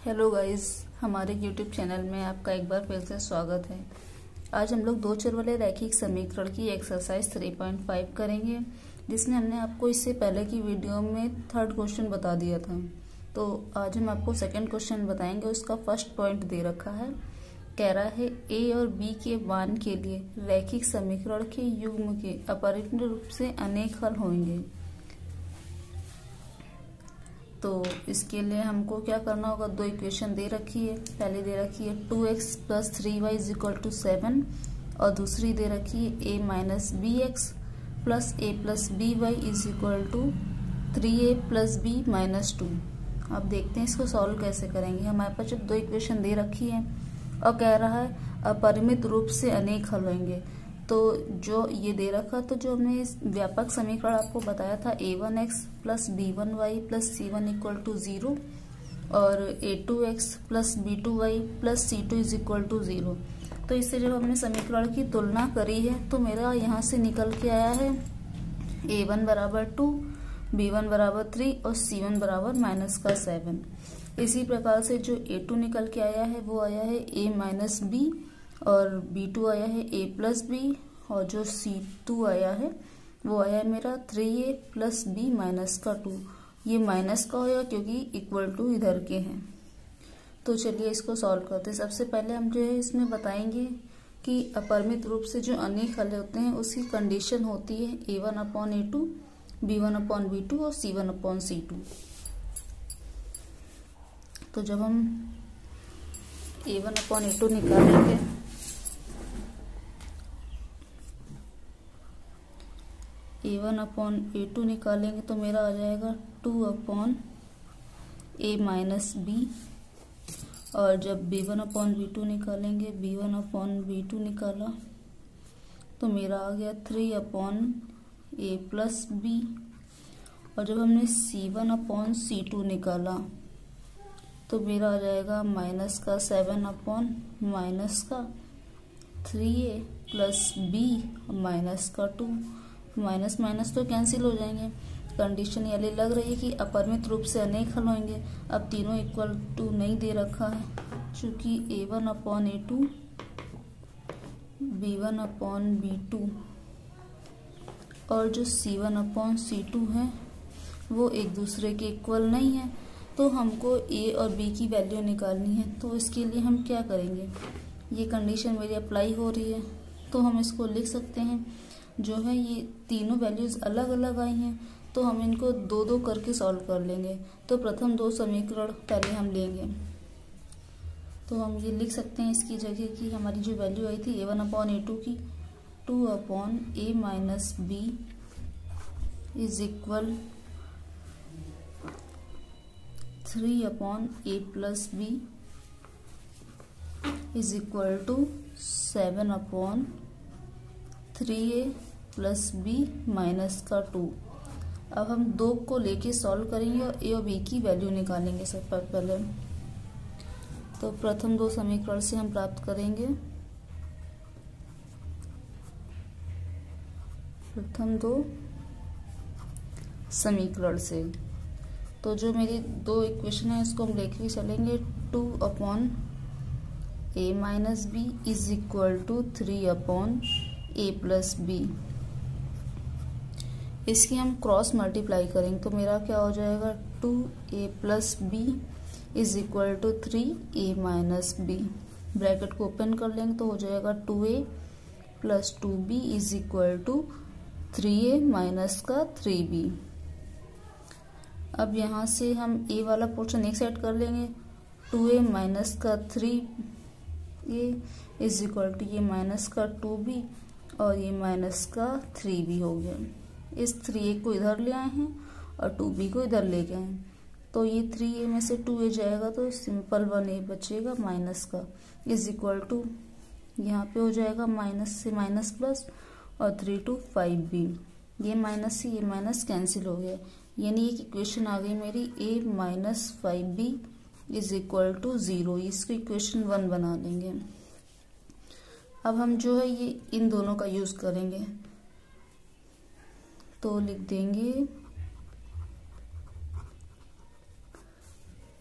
Hello guys, हमारे YouTube channel में आपका एक बार फिर से स्वागत है। आज हम लोग दो चर वाले रैखिक समीकरण की एक्सरसाइज 3.5 करेंगे, जिसमें हमने आपको इससे पहले की वीडियो में थर्ड क्वेश्चन बता दिया था। तो आज हम आपको सेकंड क्वेश्चन बताएंगे। उसका फर्स्ट पॉइंट दे रखा है, कह रहा है ए और बी के मान के लिए रैखिक समीकरण के युग्म के अपरिमेय रूप से अनेक हल होंगे। तो इसके लिए हमको क्या करना होगा, दो इक्वेशन दे रखी है। पहले दे रखी है 2x + 3y = 7 और दूसरी दे रखी है a - bx + a + by = 3a + b - 2। अब देखते हैं इसको सॉल्व कैसे करेंगे। हमारे पास जब दो इक्वेशन दे रखी है और कह रहा है अपरिमित रूप से अनेक हल होंगे, तो जो ये दे रखा, तो जो हमने इस व्यापक समीकरण आपको बताया था a1x + b1y + c1 = 0 और a2x + b2y + c2 = 0। तो इससे जब हमने समीकरण की तुलना करी है तो मेरा यहाँ से निकल के आया है a1 = 2, b1 = 3 और c1 = -7। इसी प्रकार से जो a2 निकल के आया है वो आया है a - b और b2 आया है a + b और जो c2 आया है वो आया है मेरा 3a + b - 2। ये माइनस का होगा क्योंकि इक्वल टू इधर के हैं। तो चलिए इसको सॉल्व करते हैं। सबसे पहले हम जो है इसमें बताएंगे कि अपरिमित रूप से जो अनेक हल होते हैं उसकी कंडीशन होती है a1/a2, b1/b2 और c1/c2। तो जब हम a1/a2 निकालेंगे, a1/a2 निकालेंगे तो मेरा आ जाएगा 2/a - b। और जब b1/b2 निकालेंगे, b1/b2 निकाला तो मेरा आ गया 3/a + b। और जब हमने c1/c2 निकाला तो मेरा आ जाएगा -7/- 3a + b -2। माइनस माइनस तो कैंसिल हो जाएंगे। कंडीशन ये लग रही है कि अपरिमित रूप से अनेक हल होंगे। अब तीनों इक्वल टू नहीं दे रखा है, चूंकि a1/a2, b1/b2 और जो c1/c2 है वो एक दूसरे के इक्वल नहीं है। तो हमको a और b की वैल्यू निकालनी है। तो इसके लिए हम क्या करेंगे, ये कंडीशन मेरी अप्लाई हो रही है तो हम इसको लिख सकते हैं। जो है ये तीनों वैल्यूज अलग अलग आई हैं तो हम इनको दो दो करके सॉल्व कर लेंगे। तो प्रथम दो समीकरण पहले हम लेंगे। तो हम ये लिख सकते हैं इसकी जगह कि हमारी जो वैल्यू आई थी a1/a2 की 2/a - b = 3/a + b = 7/3a + b - 2। अब हम दो को लेके सॉल्व करेंगे और a और b की वैल्यू निकालेंगे सबसे पहले। तो प्रथम दो समीकरण से हम प्राप्त करेंगे, प्रथम दो समीकरण से। तो जो मेरी दो इक्वेशन है इसको हम लेके चलेंगे। 2/a - b = 3/a + b। इसकी हम क्रॉस मल्टीप्लाई करेंगे तो मेरा क्या हो जाएगा, 2a + b = 3a - b। Bracket को ओपन कर लेंगे तो हो जाएगा 2a + 2b = 3a - 3b। अब यहाँ से हम a वाला पोर्शन एक साइड कर लेंगे। 2a - 3a = ये -2b और ये -3b हो गया। इस 3a को इधर ले आए हैं और 2b को इधर ले गए हैं। तो ये 3a में से 2a जाएगा तो सिंपल 1a बचेगा माइनस का, = यहाँ पे हो जाएगा माइनस से माइनस प्लस और 3 to 5b। ये माइनस से ये माइनस कैंसिल हो गया, यानी एक इक्वेशन आ गई मेरी a - 5b = 0। इसको इक्वेशन 1 बना लेंगे। अब हम जो है ये इन दोनों का यूज करेंगे तो लिख देंगे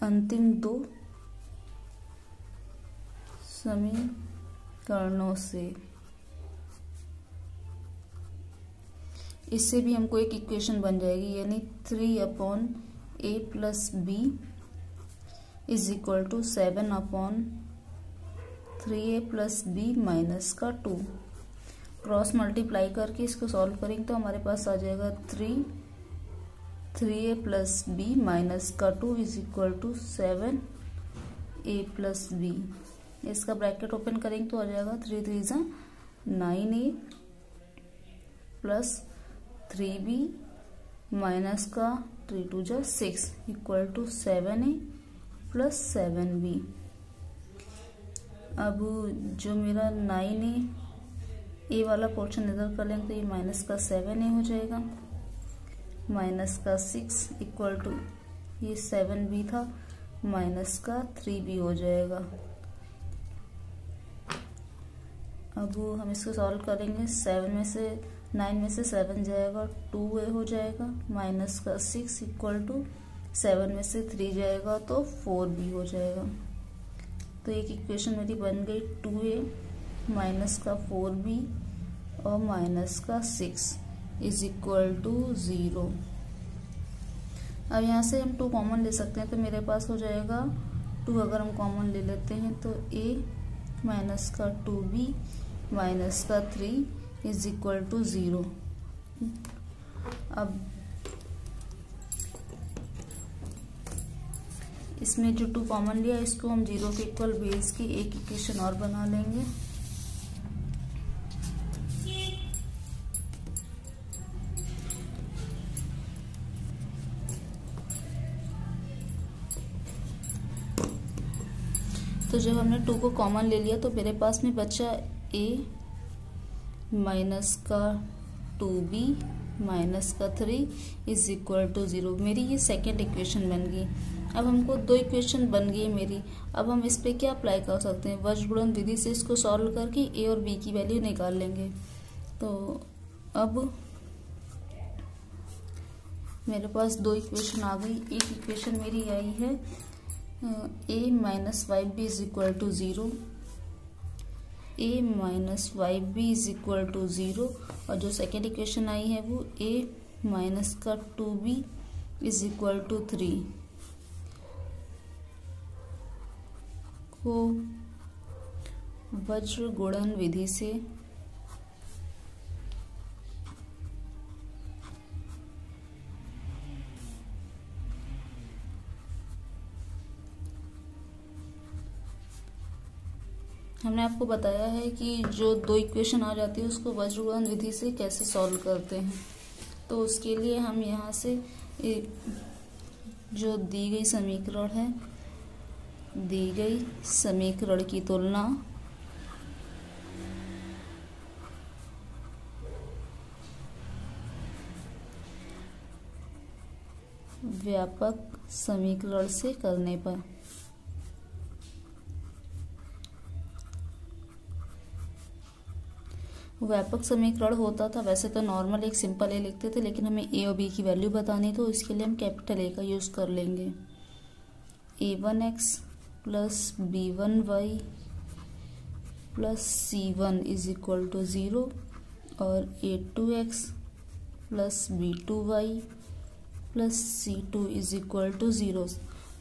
अंतिम दो समीकरणों से। इससे भी हमको एक इक्वेशन बन जाएगी, यानी 3/a + b is equal to 7/3a + b - 2। Cross multiply करके इसको सॉल्व करेंगे तो हमारे पास आ जाएगा 3a + b - 2 is equal to 7a + b। इसका ब्रैकेट ओपन करेंगे तो आ जाएगा 3 3 = 9a + 3b माइनस का 3 2 = 6 इक्वल टू 7a + 7b। अब जो मेरा 9a ए वाला पोर्शन इधर कर लेंगे तो ये माइनस का 7a हो जाएगा, माइनस का 6 इक्वल टू ये 7b था, माइनस का 3b हो जाएगा। अब हम इसको सॉल्व करेंगे, 9 में से 7 जाएगा 2a हो जाएगा, माइनस का 6 इक्वल टू 7 में से 3 जाएगा तो 4b हो जाएगा। तो एक इक्वेशन मेरी बन गई 2a माइनस का 4b और माइनस का 6 इज इक्वल टू 0। अब यहाँ से हम 2 कॉमन ले सकते हैं तो मेरे पास हो जाएगा 2 अगर हम कॉमन ले लेते हैं तो a माइनस का 2b माइनस का 3 इज इक्वल टू 0। अब इसमें जो 2 कॉमन लिया इसको हम 0 के इक्वल बेस की एक इक्वेशन और बना लेंगे। तो जब हमने 2 को कॉमन ले लिया तो मेरे पास में बचा a माइनस का 2b माइनस का 3 इज इक्वल टू 0। मेरी ये सेकेंड इक्वेशन बन गई। अब हमको 2 इक्वेशन बन गई मेरी। अब हम इस पे क्या अप्लाई कर सकते हैं, वज्र गुणन विधि से इसको सॉल्व करके a और b की वैल्यू निकाल लेंगे। तो अब मेरे पास 2 इक्वेशन आ गई। एक इक्वेशन मेरी आई है a minus 5b is equal to 0, a minus 5b is equal to 0, और जो सेकेंड इक्वेशन आई है वो a माइनस का 2b इज इक्वल टू 3 को वज्र गुणन विधि से हमने आपको बताया है कि जो 2 इक्वेशन आ जाती है उसको वज्र गुणन विधि से कैसे सॉल्व करते हैं। तो उसके लिए हम यहाँ से जो दी गई समीकरण है, दी गई समीकरण की तुलना व्यापक समीकरण से करने पर व्यापक समीकरण होता था, वैसे तो नॉर्मल एक सिंपल ए लिखते थे, लेकिन हमें ए और बी की वैल्यू बतानी तो इसके लिए हम कैपिटल ए का यूज कर लेंगे। a1x plus b1y plus c1 is equal to 0 और a2x plus b2y plus c2 is equal to 0।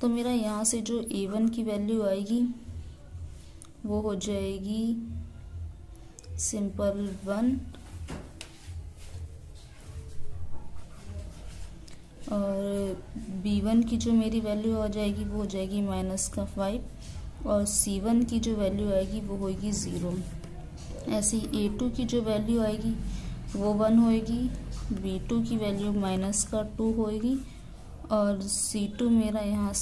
तो मेरा यहाँ से जो a1 की वैल्यू आएगी वो हो जाएगी सिंपल 1 और b1 की जो मेरी वैल्यू आ जाएगी वो हो जाएगी माइनस का 5 और c1 की जो वैल्यू आएगी वो होगी 0। ऐसे ही a2 की जो वैल्यू आएगी वो 1 होएगी, b2 की वैल्यू माइनस का 2 होएगी और c2 मेरा यहाँ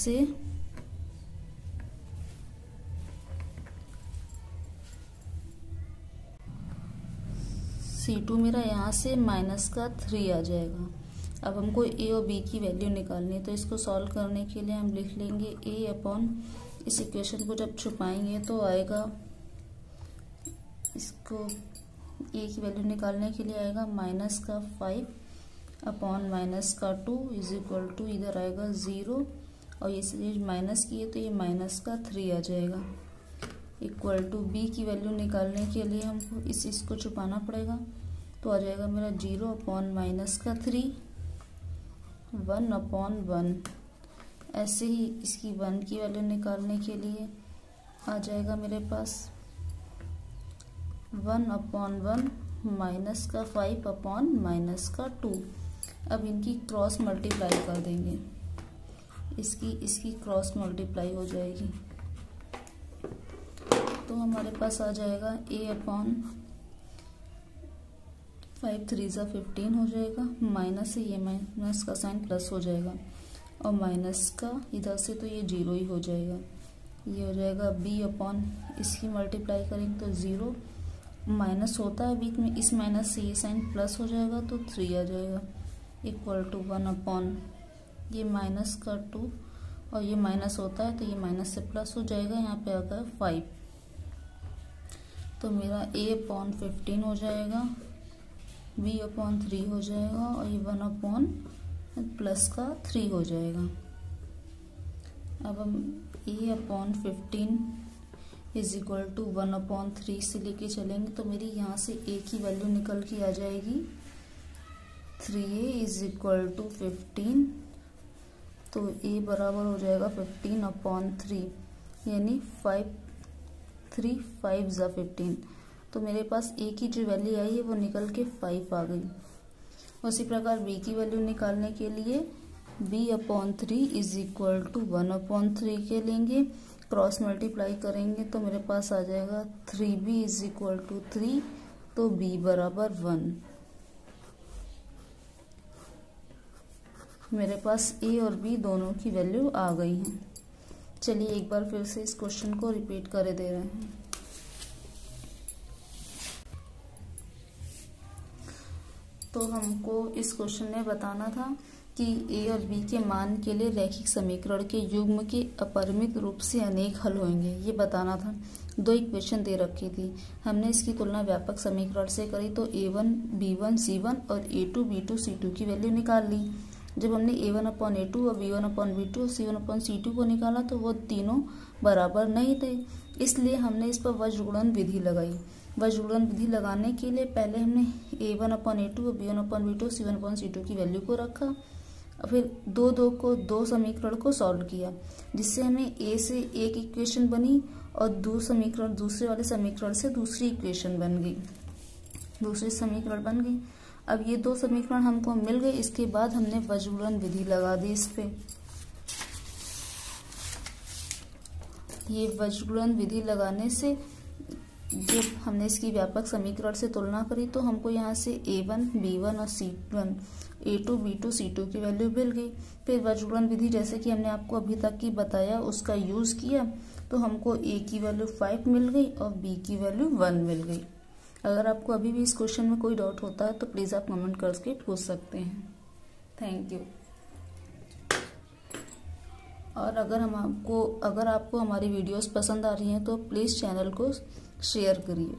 से माइनस का 3 आ जाएगा। अब हमको a और b की वैल्यू निकालनी है, तो इसको सॉल्व करने के लिए हम लिख लेंगे a अपॉन, इस इक्वेशन को जब छुपाएंगे तो आएगा, इसको a की वैल्यू निकालने के लिए आएगा माइनस का 5 अपॉन माइनस का 2 इज इक्वल टू, इधर आएगा 0 और ये माइनस की है तो ये माइनस का 3 आ जाएगा। इक्वल टू बी की वैल्यू निकालने के लिए हमको इस चीज़ को छुपाना पड़ेगा। तो आ जाएगा मेरा 0/-3 1/1। ऐसे ही इसकी 1 की वैल्यू निकालने के लिए आ जाएगा मेरे पास 1/1 -5/-2। अब इनकी क्रॉस मल्टीप्लाई कर देंगे, इसकी क्रॉस मल्टीप्लाई हो जाएगी। तो हमारे पास आ जाएगा a/5 3 × 15 हो जाएगा, माइनस से ये माइनस का साइन प्लस हो जाएगा और माइनस का इधर से तो ये 0 ही हो जाएगा। ये हो जाएगा b/ इसकी मल्टीप्लाई करेंगे तो 0 माइनस होता है बीच में, इस माइनस से ये साइन प्लस हो जाएगा तो 3 आ जाएगा इक्वल टू 1/ ये माइनस का 2 और ये माइनस होता है तो ये माइनस से प्लस हो जाएगा, यहाँ पे आ गया 5। तो मेरा a/15 हो जाएगा, b/3 हो जाएगा और ये 1/+3 हो जाएगा। अब हम a/15 इज इक्वल टू 1/3 से लेके चलेंगे तो मेरी यहाँ से a की वैल्यू निकल के आ जाएगी 3a इज इक्वल टू 15। तो a बराबर हो जाएगा 15/3 यानी 5 3 5 × 15। तो मेरे पास a की जो वैल्यू आई है वो निकल के 5 आ गई। उसी प्रकार b की वैल्यू निकालने के लिए b/3 इज इक्वल टू 1/3 के लेंगे, क्रॉस मल्टीप्लाई करेंगे तो मेरे पास आ जाएगा 3b इज इक्वल टू 3। तो b बराबर 1। मेरे पास a और b दोनों की वैल्यू आ गई है। चलिए एक बार फिर से इस क्वेश्चन को रिपीट कर दे रहे हैं। तो हमको इस क्वेश्चन में बताना था कि a और b के मान के लिए रैखिक समीकरण के युग्म के अपरिमित रूप से अनेक हल होंगे, ये बताना था। 2 इक्वेशन दे रखी थी, हमने इसकी तुलना व्यापक समीकरण से करी तो a1 b1 c1 और a2 b2 c2 की वैल्यू निकाल ली। जब हमने a1/a2 और b1/b2 और c1/c2 को निकाला तो वो तीनों बराबर नहीं थे, इसलिए हमने इस पर वज्रगुणन विधि लगाई। वज्रगुणन विधि लगाने के लिए पहले हमने a1/a2 और b1/b2 c1/c2 की वैल्यू को रखा, फिर दो समीकरण को सॉल्व किया, जिससे हमें a से एक इक्वेशन बनी और दूसरे वाले समीकरण से दूसरी इक्वेशन बन गई, दूसरी समीकरण बन गई। अब ये 2 समीकरण हमको मिल गए, इसके बाद हमने वज्रगुणन विधि लगा दी इस पे। ये वज्रगुणन विधि लगाने से जब हमने इसकी व्यापक समीकरण से तुलना करी तो हमको यहाँ से a1 b1 और c1 a2 b2 c2 की वैल्यू मिल गई। फिर वज्रगुणन विधि जैसे कि हमने आपको अभी तक की बताया उसका यूज किया तो हमको a की वैल्यू 5 मिल गई और b की वैल्यू 1 मिल गई। अगर आपको अभी भी इस क्वेश्चन में कोई डाउट होता है तो प्लीज़ आप कमेंट करके पूछ सकते हैं। Thank you. और अगर आपको हमारी वीडियोस पसंद आ रही हैं तो प्लीज़ चैनल को शेयर करिए।